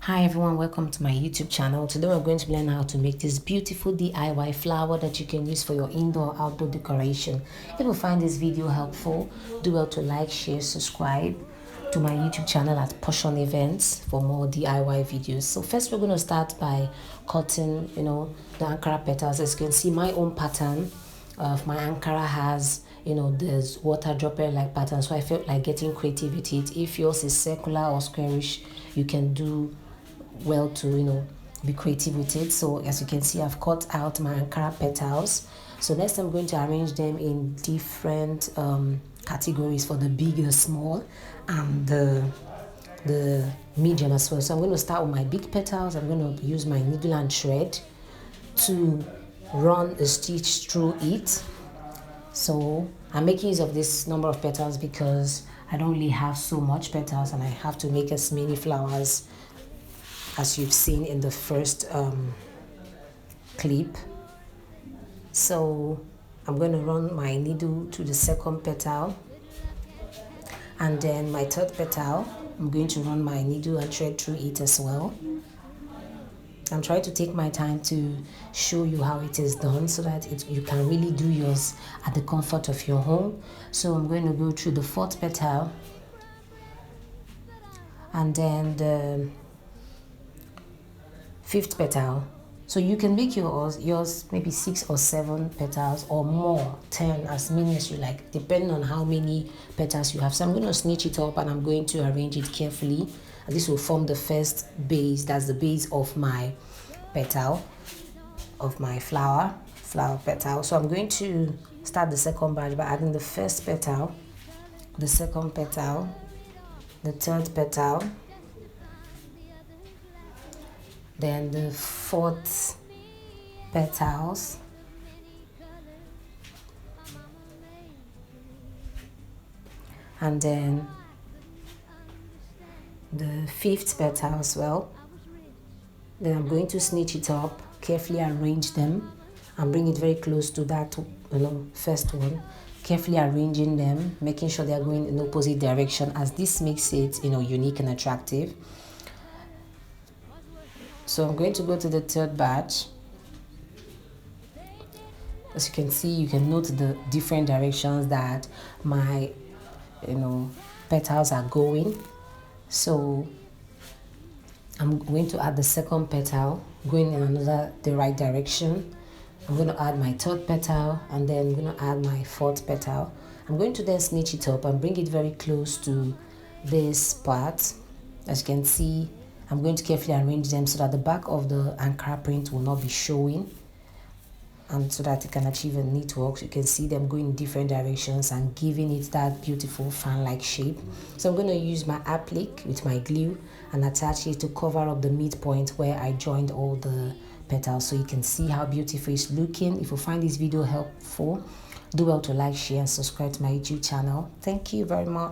Hi everyone, welcome to my YouTube channel. Today we're going to learn how to make this beautiful DIY flower that you can use for your indoor or outdoor decoration. If you find this video helpful, do well to like, share, subscribe to my YouTube channel at Portion Events for more DIY videos. So first we're going to start by cutting, the Ankara petals. As you can see, my own pattern of my Ankara has there's water droplet like pattern, so I felt like getting creative with it. If yours is circular or squarish, you can do well to be creative with it. So as you can see, I've cut out my Ankara petals. So next I'm going to arrange them in different categories for the big, the small, and the medium as well. So I'm going to start with my big petals. I'm going to use my needle and thread to run a stitch through it. So I'm making use of this number of petals because I don't really have so much petals and I have to make as many flowers as you've seen in the first clip. So I'm going to run my needle to the second petal, and then my third petal I'm going to run my needle and thread through it as well. I'm trying to take my time to show you how it is done so that you can really do yours at the comfort of your home. So I'm going to go through the fourth petal and then the fifth petal. So you can make yours maybe 6 or 7 petals or more, 10, as many as you like, depending on how many petals you have. So I'm going to snitch it up and I'm going to arrange it carefully, and this will form the first base. That's the base of my petal, of my flower petal. So I'm going to start the second batch by adding the first petal, the second petal, the third petal, then the fourth petals, and then the fifth petal as well. Then I'm going to snitch it up, carefully arrange them and bring it very close to that first one, carefully arranging them, making sure they are going in opposite direction, as this makes it unique and attractive. So I'm going to go to the third batch. As you can see, you can note the different directions that my petals are going. So I'm going to add the second petal going in the right direction. I'm going to add my third petal, and then I'm going to add my fourth petal. I'm going to then snitch it up and bring it very close to this part. As you can see, I'm going to carefully arrange them so that the back of the Ankara print will not be showing, and so that it can achieve a neat work. You can see them going in different directions and giving it that beautiful fan-like shape. So I'm going to use my applique with my glue and attach it to cover up the midpoint where I joined all the petals, so you can see how beautiful it's looking. If you find this video helpful, do well to like, share and subscribe to my YouTube channel. Thank you very much.